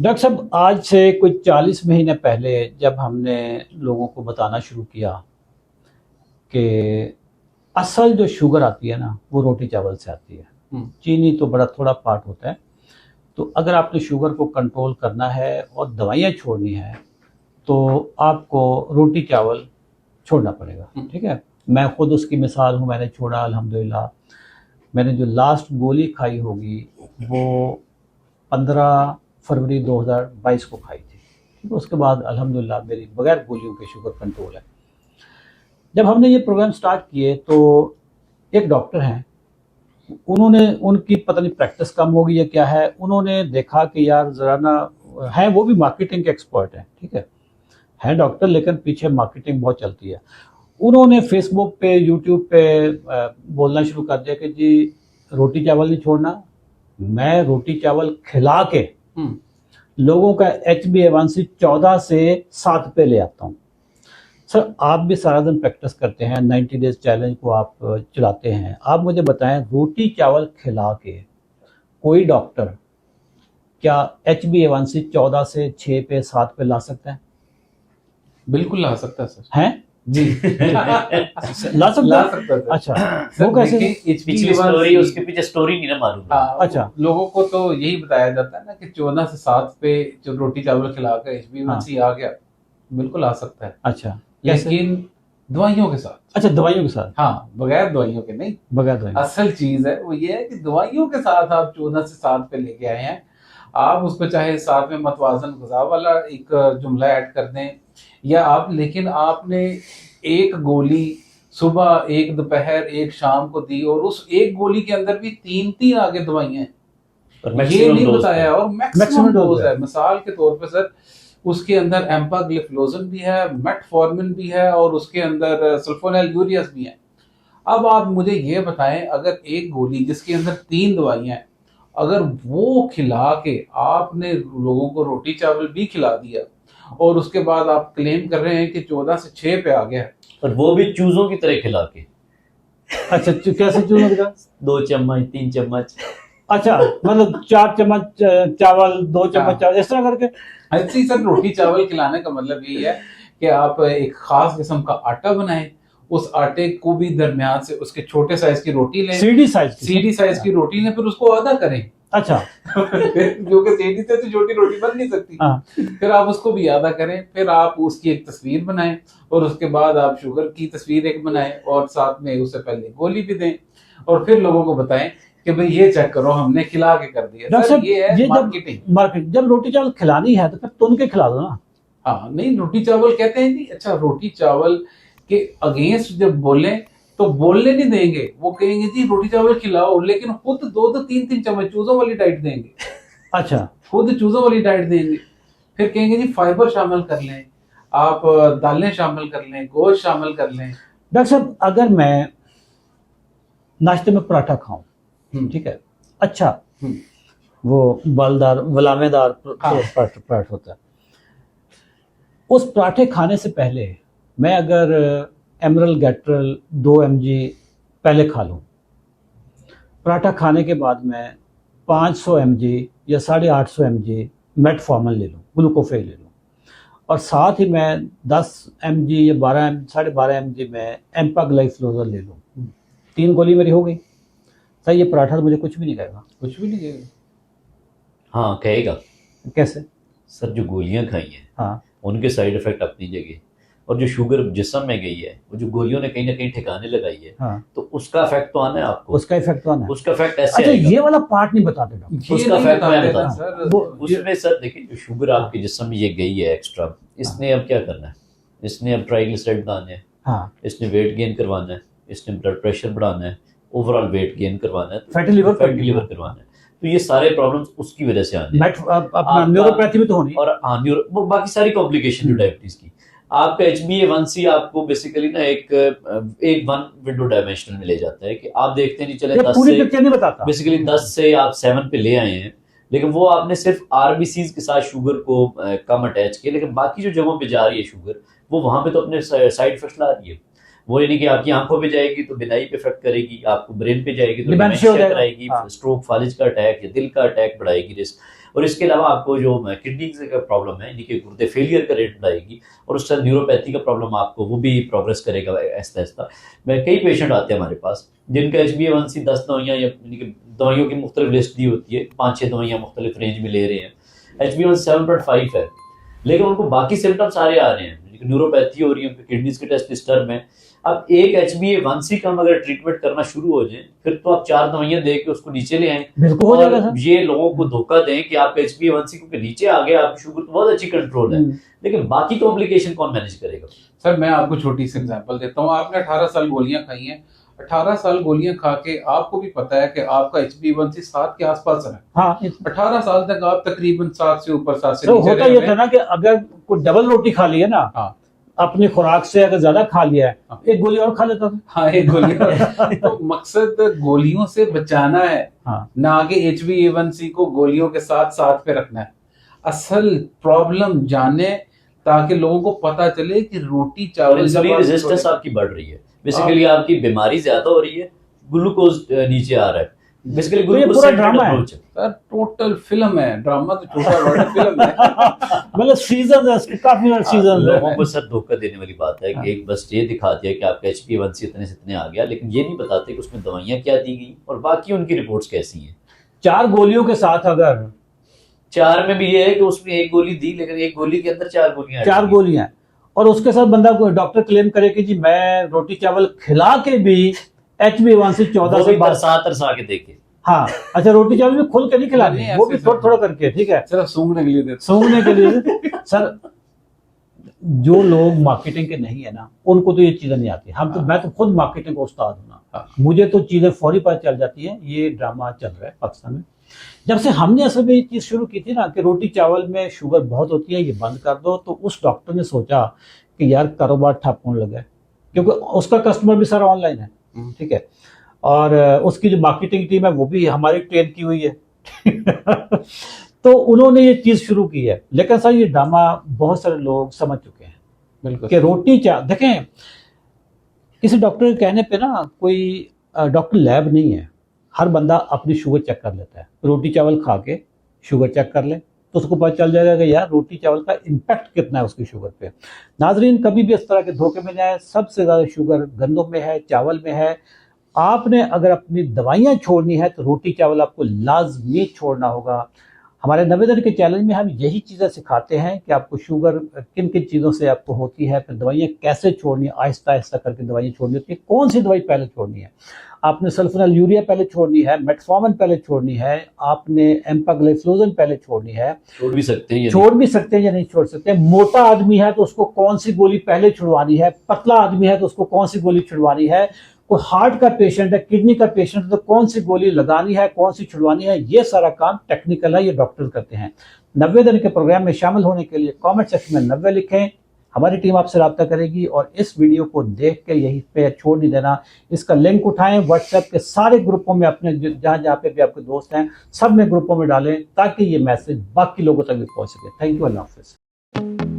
Doctor साहब, आज से कुछ 40 महीने पहले जब हमने लोगों को बताना शुरू किया कि असल जो शुगर आती है ना वो रोटी चावल से आती है। चीनी तो बड़ा थोड़ा पार्ट होता है। तो अगर आपने शुगर को कंट्रोल करना है और दवाइयाँ छोड़नी है तो आपको रोटी चावल छोड़ना पड़ेगा। ठीक है, मैं खुद उसकी मिसाल हूँ, मैंने छोड़ा अल्हम्दुलिल्लाह। मैंने जो लास्ट गोली खाई होगी वो 15 फरवरी 2022 को खाई थी। ठीक है, उसके बाद अल्हम्दुलिल्लाह मेरी बगैर गोलियों के शुगर कंट्रोल है। जब हमने ये प्रोग्राम स्टार्ट किए तो एक डॉक्टर हैं, उन्होंने, उनकी पता नहीं प्रैक्टिस कम होगी या क्या है, उन्होंने देखा कि यार ज़रा ना, है वो भी मार्केटिंग के एक्सपर्ट हैं, ठीक है डॉक्टर, लेकिन पीछे मार्केटिंग बहुत चलती है। उन्होंने फेसबुक पे, यूट्यूब पे बोलना शुरू कर दिया कि जी रोटी चावल नहीं छोड़ना, मैं रोटी चावल खिला के लोगों का HbA1c 14 से 7 पे ले आता हूँ। सर, आप भी सारा दिन प्रैक्टिस करते हैं, 90 डेज चैलेंज को आप चलाते हैं, आप मुझे बताएं रोटी चावल खिला के कोई डॉक्टर क्या HbA1c 14 से 6 पे 7 पे ला सकता है? बिल्कुल ला सकता है सर। हैं जी ला सकता है? अच्छा, वो कैसे? पिछली स्टोरी, उसके पीछे स्टोरी नहीं ना मालूम। अच्छा, लोगों को तो यही बताया जाता है ना कि 14 से 7 पे जब रोटी चावल खिलाकर HbA1c आ गया, बिल्कुल आ सकता है। अच्छा, लेकिन दवाइयों के साथ। अच्छा, दवाइयों के साथ? हाँ, बगैर दवाइयों के नहीं। बगैर दवाइयों। असल चीज है वो ये है कि दवाइयों के साथ आप 14 से 7 पे लेके आए हैं, आप उसको चाहे साथ में मतवाजन गज़ा वाला एक जुमला ऐड कर दें, या आप, लेकिन आपने एक गोली सुबह, एक दोपहर, एक शाम को दी और उस एक गोली के अंदर भी 3 आगे दवाइयां हैं, ये नहीं बताया, और मैक्सिमम डोज है। मिसाल के तौर पे सर, उसके अंदर एम्पाग्लिफ्लोजन भी है, मेटफॉर्मिन भी है, और उसके अंदर सल्फोनिल यूरियस भी है। अब आप मुझे ये बताएं, अगर एक गोली जिसके अंदर 3 दवाइयां हैं, अगर वो खिला के आपने लोगों को रोटी चावल भी खिला दिया और उसके बाद आप क्लेम कर रहे हैं कि 14 से 6 पे आ गया है, और वो भी चूजों की तरह खिला के। अच्छा, कैसे चूजों की तरह? 2 चम्मच 3 चम्मच। अच्छा, मतलब 4 चम्मच चावल, 2 चम्मच चावल, इस तरह करके? ऐसे ही सर, रोटी चावल खिलाने का मतलब यही है कि आप एक खास किस्म का आटा बनाएं, उस आटे को भी दरमियान से उसके छोटे साइज की रोटी लें, सीडी साइज की रोटी लें, फिर उसको आधा करें। अच्छा जो कि सीडी से तो छोटी रोटी बन नहीं सकती। फिर आप उसको भी आधा करें, फिर आप उसकी एक तस्वीर बनाएं, और उसके बाद आप शुगर की तस्वीर एक बनाएं, और साथ में उससे पहले गोली भी दें, और फिर लोगों को बताएं कि भाई ये चेक करो, हमने खिला के कर दिया। सर, ये है मार्केटिंग। जब रोटी चावल खिलानी है तो फिर तुन के खिला दो ना। हाँ, नहीं, रोटी चावल कहते हैं जी। अच्छा, रोटी चावल के अगेंस्ट जब बोले तो बोलने नहीं देंगे, वो कहेंगे जी रोटी चावल खिलाओ, लेकिन खुद 2-3 चम्मच चूजों वाली डाइट देंगे। अच्छा, खुद चूजों वाली डाइट देंगे, फिर कहेंगे जी फाइबर शामिल कर लें, आप दालें शामिल कर लें, गोश्त शामिल कर लें। डॉक्टर साहब, अगर मैं नाश्ते में पराठा खाऊं, ठीक है, अच्छा, वो बलदार वलामेदार पराठा होता है, उस पराठे खाने से पहले मैं अगर एमरल गैट्रल 2 mg पहले खा लूं, पराठा खाने के बाद मैं 500 mg या 850 mg मेटफॉर्मिन ले लूं, ग्लूकोफेज ले लूं, और साथ ही मैं 10 mg या 12.5 mg में एम्पाग्लाइफ्लोजन ले लूं, 3 गोली मेरी हो गई। सर, ये पराठा तो मुझे कुछ भी नहीं कहेगा? कुछ भी नहीं कहेगा। हाँ, कहेगा। कैसे? सर, जो गोलियां खाई हैं, हाँ, उनके साइड इफेक्ट अपनी जगह, और जो शुगर जिस्म में गई है, वो जो गोलियों ने कहीं ना कहीं ठिकाने लगाई है, हाँ, तो उसका इफेक्ट तो आना है आपको। उसका इफेक्ट तो आना है। उसका इफेक्ट ऐसे अच्छा, ये वाला पार्ट नहीं बताते डॉक्टर? उसका इफेक्ट मैं बताता सर, हूं। उसमें सर देखिए, जो शुगर आपके जिस्म में ये गई है एक्स्ट्रा, इसने अब क्या करना है? इसने अब ट्राइग्लिसराइड बढ़ाने हैं, हाँ, इसने वेट गेन करवाना है, इसने ब्लड प्रेशर बढ़ाना है, ओवरऑल वेट गेन करवाना है, फैटी लिवर करवाना है। तो ये सारे प्रॉब्लम्स उसकी वजह से आने हैं। अपना न्यूरोपैथी भी तो होनी, और हाँ, वो बाकी सारी कॉम्प्लिकेशन जो डायबिटीज की, आपका HbA1c आपको बेसिकली ना एक वन विंडो डायमेंशनल में ले जाता है कि आप देखते नहीं चले 10 पूरी पिक्चर नहीं बताता। बेसिकली 10 से आप 7 पे ले आए हैं, लेकिन वो आपने सिर्फ RBCs के साथ शुगर को कम अटैच किया, लेकिन बाकी जो जगहों पे जा रही है शुगर, वो वहां पे तो अपने साइड इफेक्ट ला रही है। वो यानी कि आपकी आंखों पे जाएगी तो बिनाई पे इफेक्ट करेगी, आपको ब्रेन पे जाएगी तो डिमेंशिया कराएगी, स्ट्रोक, फालिज का अटैक या दिल का अटैक बढ़ाएगी रिस्क। और इसके अलावा आपको जो किडनी का प्रॉब्लम है, यानी कि गुर्दे फेलियर का रेट बढ़ाएगी, और उससे न्यूरोपैथी का प्रॉब्लम आपको वो भी प्रोग्रेस करेगा आहिस्ता आहिस्ता। कई पेशेंट आते हैं हमारे पास जिनका HbA1c 10 दवाइयाँ, या यानी कि दवाइयों की मुख्तलिफ लिस्ट दी होती है, 5-6 दवाइयाँ मुख्तलिफ रेंज में ले रहे हैं, HbA1c 7.5 है, लेकिन उनको बाकी सिम्टम्स सारे आ रहे हैं, न्यूरोपैथी हो रही है, उनके किडनीज के टेस्ट डिस्टर्ब हैं। अब एक HbA1c का हम अगर ट्रीटमेंट करना शुरू हो जाए, फिर तो आप 4 दवाइयां दे के उसको नीचे ले आए, बिल्कुल हो जाएगा सर। ये लोगों को धोखा दें कि आपका HbA1c क्योंकि नीचे आ गया, आपकी शुगर तो बहुत अच्छी कंट्रोल है, लेकिन बाकी कॉम्प्लिकेशन कौन मैनेज करेगा? सर मैं आपको छोटी सी एग्जांपल देता हूँ। आपने 18 साल गोलियां खाई हैं, 18 साल गोलियां खा के आपको भी पता है कि आपका HbA1c 7 के आसपास है। हाँ, 18 साल तक आप तकरीबन 7 से ऊपर, 7 से तो नीचे होता रहे ये हुए था ना कि अगर कोई डबल रोटी खा ली है ना, हाँ, अपनी खुराक से अगर ज्यादा खा लिया है, हाँ। एक गोली और खा लेता था। हाँ, एक गोली तो मकसद गोलियों से बचाना है, हाँ। ना कि HbA1c को गोलियों के साथ साथ पे रखना है। असल प्रॉब्लम जाने, ताकि लोगों को पता चले कि रोटी और चावल इंसुलिन रेजिस्टेंस आपकी बढ़ रही है, बेसिकली आपकी बीमारी ज्यादा हो रही है, ग्लूकोज नीचे आ रहा है, बेसिकली तो ये ग्लूकोज पूरा सेंट्रेड ड्रामा है। अप्रोच है। सर टोटल फिल्म है, ड्रामा तो छोटा वर्ड है, फिल्म है। मतलब सीजन है इसके, काफी सीजन लोगों को सर धोखा देने वाली बात है कि एक बस ये दिखा दिया कि आपका HbA1c इतने से इतने आ गया, लेकिन ये नहीं बताते कि उसमें दवाइयां क्या दी गई और बाकी उनकी रिपोर्ट्स कैसी हैं। 4 गोलियों के साथ अगर 4 में भी ये है कि उसमें एक गोली दी, लेकिन एक गोली के अंदर 4 गोलियां 4 गोलियां, और उसके साथ बंदा को डॉक्टर क्लेम करे कि जी मैं रोटी चावल खिला के भी HbA1c 14 से 12। तरसा के देखे। हाँ, अच्छा, रोटी चावल भी खुल के नहीं खिलानी, नहीं, वो भी ऐसे थोड़ा थोड़ा करके, ठीक है, सिर्फ सूंघने के लिए देते। सूंघने के लिए। सर जो लोग मार्केटिंग के नहीं है ना, उनको तो ये चीजें नहीं आती। हम तो, मैं तो खुद मार्केटिंग का उस्ताद हूं ना, मुझे तो चीजें फौरी पता चल जाती है ये ड्रामा चल रहा है पाकिस्तान में। जब से हमने असल में ये चीज शुरू की थी ना कि रोटी चावल में शुगर बहुत होती है, ये बंद कर दो, तो उस डॉक्टर ने सोचा कि यार कारोबार ठप होने लगा, क्योंकि उसका कस्टमर भी सारा ऑनलाइन है, ठीक है, और उसकी जो मार्केटिंग टीम है वो भी हमारी ट्रेन की हुई है। तो उन्होंने ये चीज शुरू की है, लेकिन सर ये ड्रामा बहुत सारे लोग समझ चुके हैं। बिल्कुल कि रोटी चावल देखें, किसी डॉक्टर के कहने पे ना कोई डॉक्टर लैब नहीं है, हर बंदा अपनी शुगर चेक कर लेता है। रोटी चावल खा के शुगर चेक कर ले तो उसको पता चल जाएगा कि यार रोटी चावल का इम्पैक्ट कितना है उसकी शुगर पे। नाजरीन, कभी भी इस तरह के धोखे में जाए, सबसे ज़्यादा शुगर गंदम में है, चावल में है। आपने अगर अपनी दवाइयाँ छोड़नी है तो रोटी चावल आपको लाजमी छोड़ना होगा। हमारे 90 दिन के चैलेंज में हम यही चीज़ें सिखाते हैं कि आपको शुगर किन किन चीज़ों से आपको होती है, फिर दवाइयाँ कैसे छोड़नी है, आहिस्ता आहिस्ता करके दवाइयाँ छोड़नी होती है, कौन सी दवाई पहले छोड़नी है। आपने सल्फोनिल यूरिया पहले छोड़नी है, मेटफॉर्मिन पहले छोड़नी है, आपने एम्पाग्लाइफ्लोजन पहले छोड़नी है। छोड़ भी सकते हैं या नहीं छोड़ सकते। मोटा आदमी है तो उसको कौन सी गोली पहले छुड़वानी है, पतला आदमी है तो उसको कौन सी गोली छुड़वानी है, कोई हार्ट का पेशेंट है, किडनी का पेशेंट है तो कौन सी गोली लगानी है, कौन सी छुड़वानी है, ये सारा काम टेक्निकल है, ये डॉक्टर करते हैं। 90 दिन के प्रोग्राम में शामिल होने के लिए कमेंट सेक्शन में 90 लिखें, हमारी टीम आपसे रब्ता करेगी। और इस वीडियो को देख के यहीं पे छोड़ नहीं देना, इसका लिंक उठाएं, व्हाट्सएप के सारे ग्रुपों में, अपने जहाँ जहाँ पे भी आपके दोस्त हैं सब में ग्रुपों में डालें, ताकि ये मैसेज बाकी लोगों तक भी पहुँच सके। थैंक यू, अल्लाह हाफिज़।